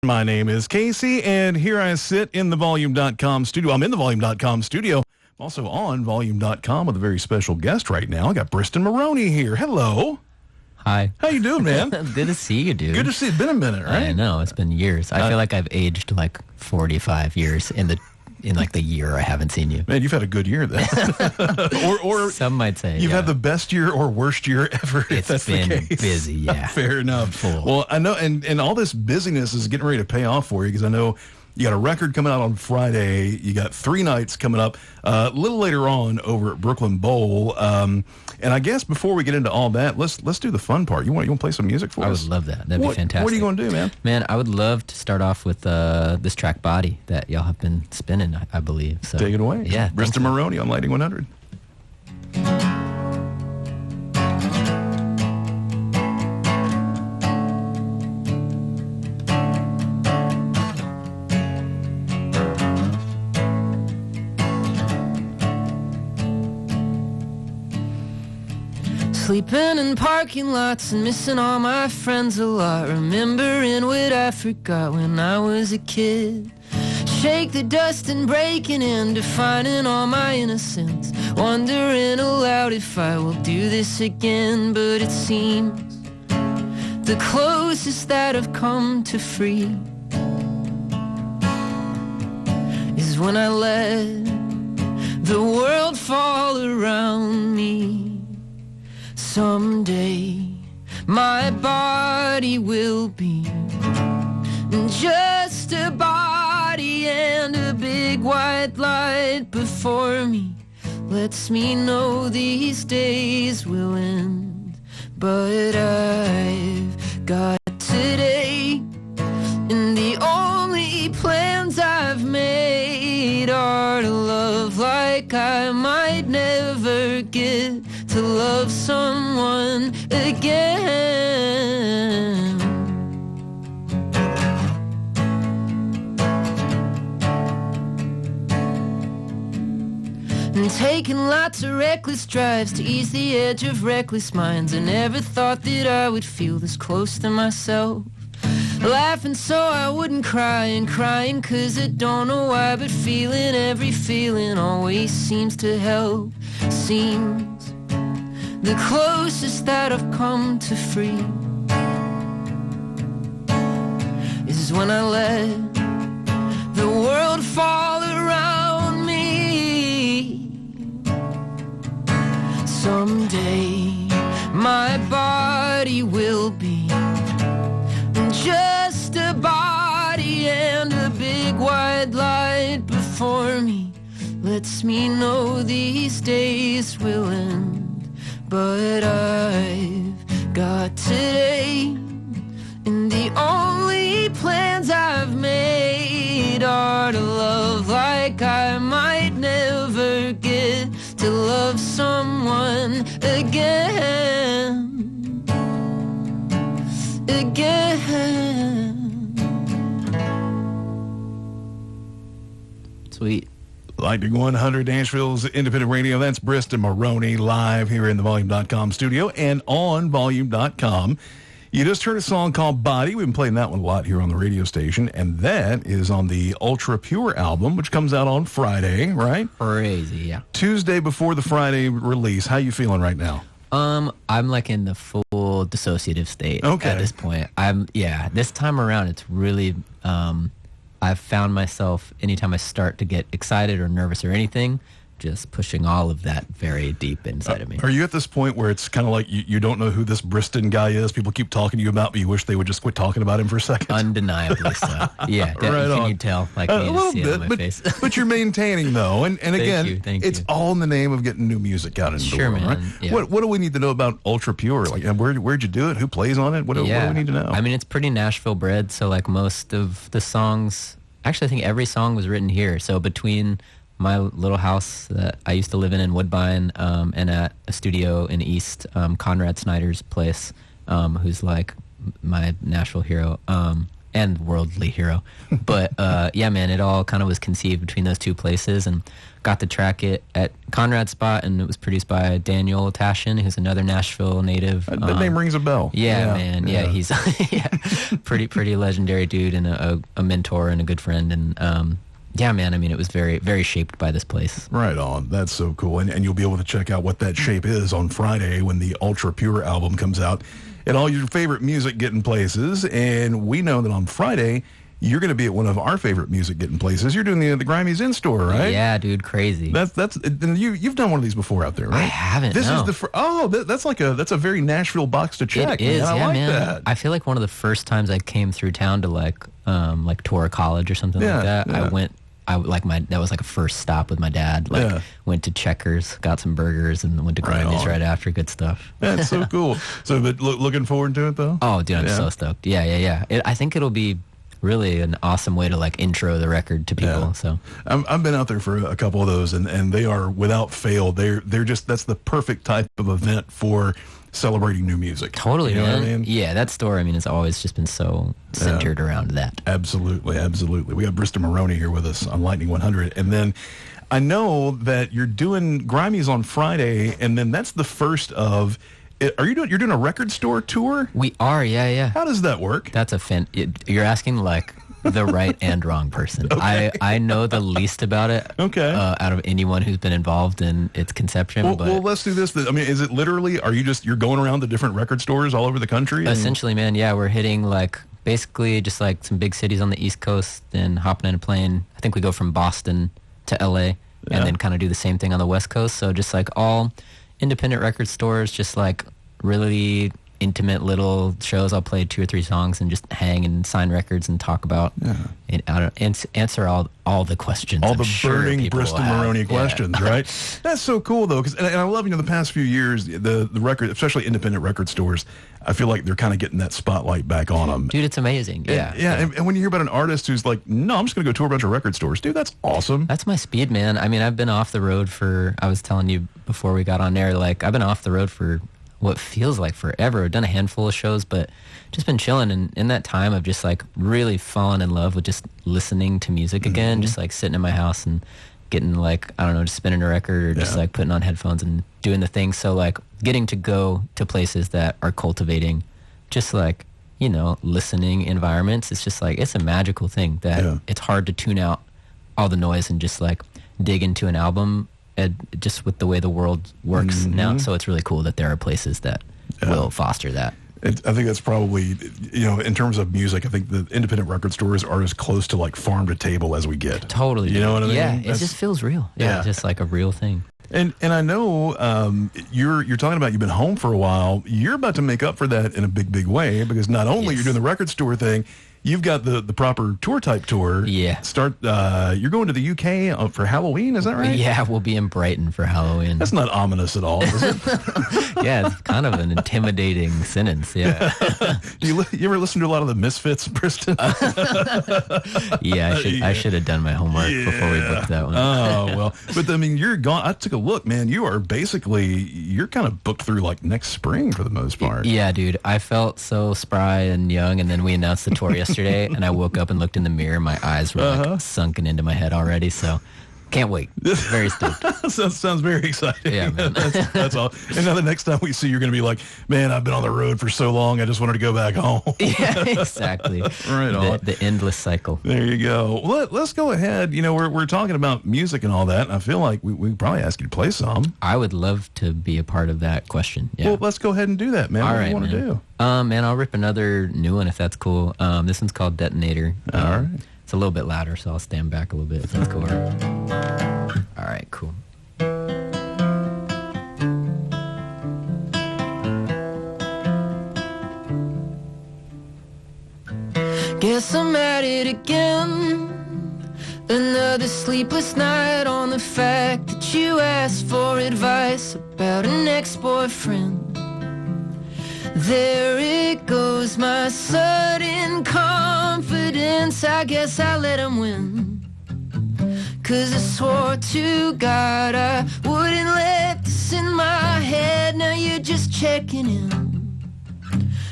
My name is Casey, and here I sit in the Volume.com studio. I'm in the Volume.com studio. I'm also on Volume.com with a very special guest right now. I got Briston Maroney here. Hello. Hi. How you doing, man? Good to see you, dude. Good to see you. It's been a minute, right? I know. It's been years. I feel like I've aged like 45 years in the year I haven't seen you. Man, you've had a good year then. or some might say you've had the best year or worst year ever. It's been busy, yeah. Fair enough. Full. Well, I know, and all this busyness is getting ready to pay off for you because I know you got a record coming out on Friday. You got 3 nights coming up a little later on over at Brooklyn Bowl. And I guess before we get into all that, let's do the fun part. You want to play some music for us? I would love that. That'd be fantastic. What are you going to do, man? Man, I would love to start off with this track "Body" that y'all have been spinning, I believe. So take it away. Yeah, Briston Maroney on Lighting 100. Sleeping in parking lots and missing all my friends a lot. Remembering what I forgot when I was a kid. Shake the dust and breaking in, defining all my innocence. Wondering aloud if I will do this again. But it seems the closest that I've come to free is when I let the world fall around me. Someday my body will be just a body, and a big white light before me lets me know these days will end. But I've got today, and the only plans I've made are to love like I might never get to love someone again. And taking lots of reckless drives to ease the edge of reckless minds. I never thought that I would feel this close to myself. Laughing so I wouldn't cry, and crying cause I don't know why, but feeling every feeling always seems to help. Seems the closest that I've come to free is when I let the world fall around me. Someday my body will be just a body, and a big white light before me lets me know these days will end. But I've got today, and the only plans I've made are to love like I might never get to love someone again. Again. Sweet. Lighting 100, Nashville's independent radio. That's Briston Maroney live here in the Volume.com studio and on Volume.com. You just heard a song called Body. We've been playing that one a lot here on the radio station, and that is on the Ultra Pure album, which comes out on Friday, right? Crazy, yeah. Tuesday before the Friday release. How you feeling right now? I'm like in the full dissociative state Okay. at this point. This time around it's really I've found myself, anytime I start to get excited or nervous or anything, just pushing all of that very deep inside of me. Are you at this point where it's kind of like you don't know who this Briston guy is? People keep talking to you about, but you wish they would just quit talking about him for a second? Undeniably so. Yeah, Right you tell? Like a me to little see it bit, on my but, face. but you're maintaining, though. And again, Thank it's you. all in the name of getting new music out into the Sure, world, man. right? Yeah. What do we need to know about Ultra Pure? Like, where'd you do it? Who plays on it? What do we need to know? I mean, it's pretty Nashville bred, so like most of the songs, actually I think every song was written here. So between my little house that I used to live in Woodbine, and at a studio in East, Conrad Snyder's place, who's like my Nashville hero. and worldly hero. But yeah, man, it all kind of was conceived between those two places, and got to track it at Conrad's spot, and it was produced by Daniel Tashin, who's another Nashville native. That name rings a bell. Yeah, man. Yeah, he's pretty legendary dude, and a mentor and a good friend. And yeah, man, I mean, it was very, very shaped by this place. Right on. That's so cool. And you'll be able to check out what that shape is on Friday when the Ultra Pure album comes out and all your favorite music getting places. And we know that on Friday, you're going to be at one of our favorite music getting places. You're doing the Grimey's In Store, right? Yeah, dude, crazy. And you've done one of these before out there, right? I haven't. This no. is that's a very Nashville box to check. It is, man. I like man. that. I feel like one of the first times I came through town to like tour a college or something like that. Yeah. That was like a first stop with my dad. Went to Checkers, got some burgers, and went to Right Grimey's on. right after. Good stuff. That's so cool. So, but looking forward to it though. Oh, dude, I'm so stoked. Yeah. I think it'll be really an awesome way to like intro the record to people. Yeah. So I've been out there for a couple of those, and they are without fail. They're just that's the perfect type of event for celebrating new music. totally, You know man. what I mean? Yeah, that store, I mean, it's always just been so centered around that. Absolutely. We got Briston Maroney here with us on Lightning 100, and then I know that you're doing Grimey's on Friday, and then that's the first of. You're doing a record store tour? We are, yeah. How does that work? That's you're asking like the right and wrong person. Okay. I know the least about it. Okay. Out of anyone who's been involved in its conception. Well, let's do this. I mean, is it literally? You're going around the different record stores all over the country? Essentially, man. Yeah, we're hitting like basically just like some big cities on the East Coast and hopping in a plane. I think we go from Boston to LA and then kind of do the same thing on the West Coast. So just like all independent record stores, just like really intimate little shows. I'll play 2 or 3 songs and just hang and sign records and talk about it. Answer all the questions. All I'm the sure burning people will Briston have. Maroney questions, right? That's so cool, though, because and I love, the past few years, the record, especially independent record stores, I feel like they're kind of getting that spotlight back on them. Dude, it's amazing. Yeah. And when you hear about an artist who's like, no, I'm just going to go tour a bunch of record stores, dude, that's awesome. That's my speed, man. I mean, I've been off the road I was telling you before we got on there, like, I've been off the road for what feels like forever. I've done a handful of shows, but just been chilling. And in that time, I've just like really fallen in love with just listening to music again, just like sitting in my house and getting like, I don't know, just spinning a record or just like putting on headphones and doing the thing. So like getting to go to places that are cultivating just like, listening environments. It's just like, it's a magical thing that it's hard to tune out all the noise and just like dig into an album just with the way the world works now. So it's really cool that there are places that will foster that. I think that's probably, in terms of music, I think the independent record stores are as close to like farm to table as we get. Totally. You know what I mean? Yeah, it just feels real. Yeah, it's just like a real thing. And I know you're talking about you've been home for a while. You're about to make up for that in a big way, because not only you're doing the record store thing, you've got the proper type tour. Yeah. You're going to the UK for Halloween, is that right? Yeah, we'll be in Brighton for Halloween. That's not ominous at all, is it? Yeah, it's kind of an intimidating sentence, yeah. You ever listen to a lot of the Misfits, Briston? Yeah, I should have done my homework before we booked that one. Oh, well. But, I mean, you're gone. I took a look, man. You're kind of booked through, like, next spring for the most part. Yeah, dude. I felt so spry and young, and then we announced the tour yesterday, and I woke up and looked in the mirror. My eyes were, like, sunken into my head already, so... Can't wait. Very stoked. Sounds very exciting. Yeah, man. That's all. And now the next time we see you, you're going to be like, man, I've been on the road for so long, I just wanted to go back home. Yeah, exactly. Right on. The endless cycle. There you go. Let's go ahead. We're talking about music and all that, and I feel like we probably ask you to play some. I would love to be a part of that question. Yeah. Well, let's go ahead and do that, man. All what right, do you want to do? Man, I'll rip another new one if that's cool. This one's called Detonator. All right. It's a little bit louder, so I'll stand back a little bit if that's cool. All right, cool. Guess I'm at it again. Another sleepless night on the fact that you asked for advice about an ex-boyfriend. There it goes, my sudden confidence. I guess I let him win. 'Cause I swore to God I wouldn't let this in my head. Now you're just checking in.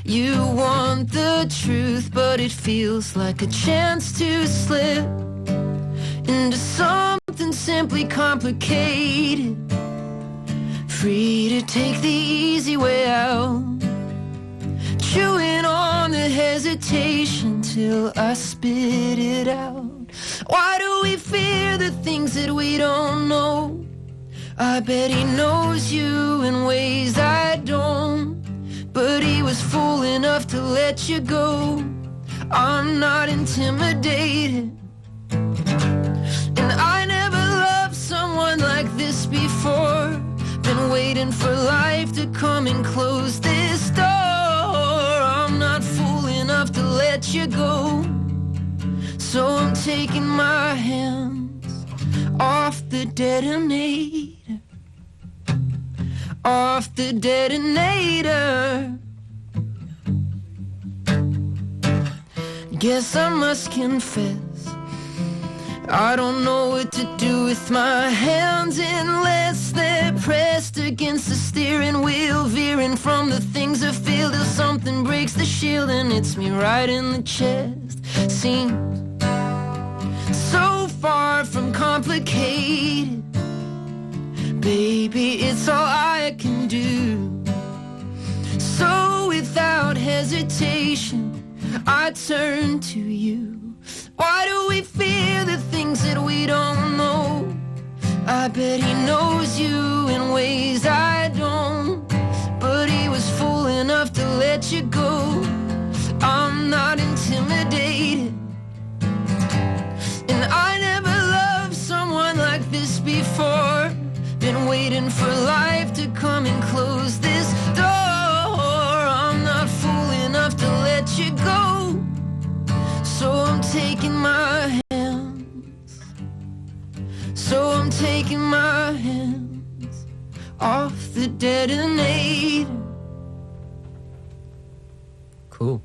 You want the truth, but it feels like a chance to slip into something simply complicated. Free to take the easy way out, chewing on the hesitation till I spit it out. Why do we fear the things that we don't know? I bet he knows you in ways I don't, but he was fool enough to let you go. I'm not intimidated, and I never loved someone like this before. Been waiting for life to come and close this door. I'm not fool enough to let you go, so I'm taking my hands off the detonator, off the detonator. Guess I must confess, I don't know what to do with my hands unless they're pressed against the steering wheel, veering from the things I feel till something breaks the shield and hits me right in the chest. Seems so far from complicated, baby, it's all I can do. So without hesitation, I turn to you. Why do we fear the things that we don't know? I bet he knows you in ways I don't, but he was fool enough to let you go. I'm not intimidated, and I never loved someone like this before. Been waiting for life to come and close this door. I'm not fool enough to let you go, so I'm taking my hands, so I'm taking my hands off the detonator. Cool.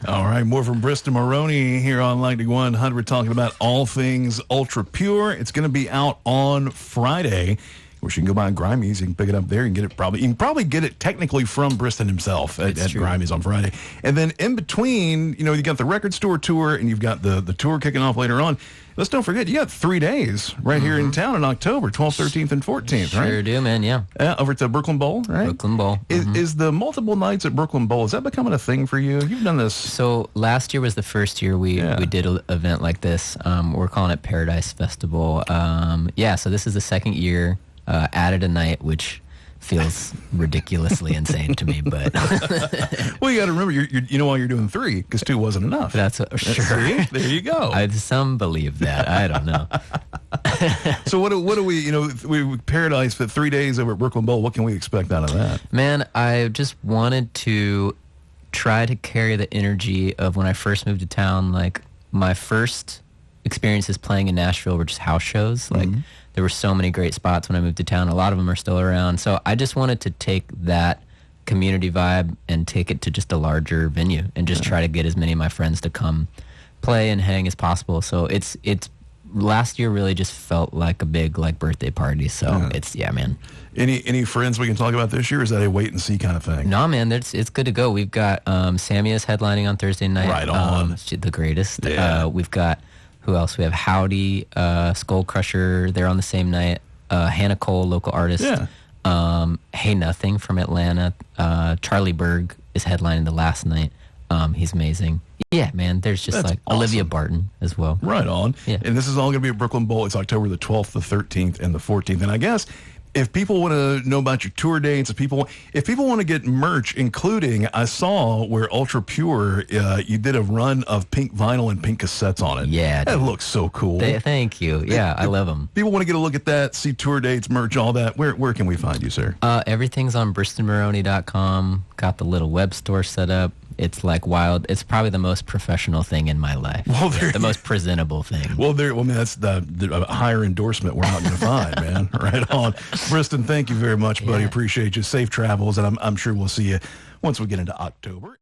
All right, more from Briston Maroney here on Lightning 100, talking about all things ultra pure. It's going to be out on Friday. Of course, you can go by Grimey's. You can pick it up there and get it. You can probably get it technically from Briston himself at Grimey's on Friday. And then in between, you got the record store tour and you've got the tour kicking off later on. Let's don't forget, you got 3 days right here in town in October, 12th, 13th, and 14th, right? Sure do, man, yeah. Over at the Brooklyn Bowl, right? Brooklyn Bowl. Is the multiple nights at Brooklyn Bowl, is that becoming a thing for you? You've done this. So last year was the first year we did an event like this. We're calling it Paradise Festival. So this is the second year. Added a night, which feels ridiculously insane to me, but well, you got to remember, you know why you're doing 3, because 2 wasn't enough. That's sure. See? There you go. Some believe that. I don't know. So what do we Paradise for 3 days over at Brooklyn Bowl? What can we expect out of that? Man, I just wanted to try to carry the energy of when I first moved to town. Like, my first experiences playing in Nashville were just house shows. Like, there were so many great spots when I moved to town. A lot of them are still around. So I just wanted to take that community vibe and take it to just a larger venue and just try to get as many of my friends to come play and hang as possible. So it's last year really just felt like a big birthday party. So man. Any friends we can talk about this year? Or is that a wait and see kind of thing? No, man, it's good to go. We've got Sammy's headlining on Thursday night. Right on. The greatest. Yeah. We've got, who else? We have Howdy, Skull Crusher. They're on the same night. Hannah Cole, local artist. Yeah. Hey Nothing from Atlanta. Charlie Berg is headlining the last night. He's amazing. Yeah, man. There's just That's awesome. Olivia Barton as well. Right on. Yeah. And this is all going to be at Brooklyn Bowl. It's October the 12th, the 13th, and the 14th. And I guess if people want to know about your tour dates, if people want to get merch, including, I saw where Ultra Pure, you did a run of pink vinyl and pink cassettes on it. Yeah, that looks so cool. Thank you. Yeah, I love them. People want to get a look at that, see tour dates, merch, all that. Where can we find you, sir? Everything's on BristonMaroney.com. Got the little web store set up. It's like wild. It's probably the most professional thing in my life. Well, the most presentable thing. Well, that's the higher endorsement we're not going to find, man. Right on. Briston, thank you very much, buddy. Appreciate you. Safe travels, and I'm sure we'll see you once we get into October.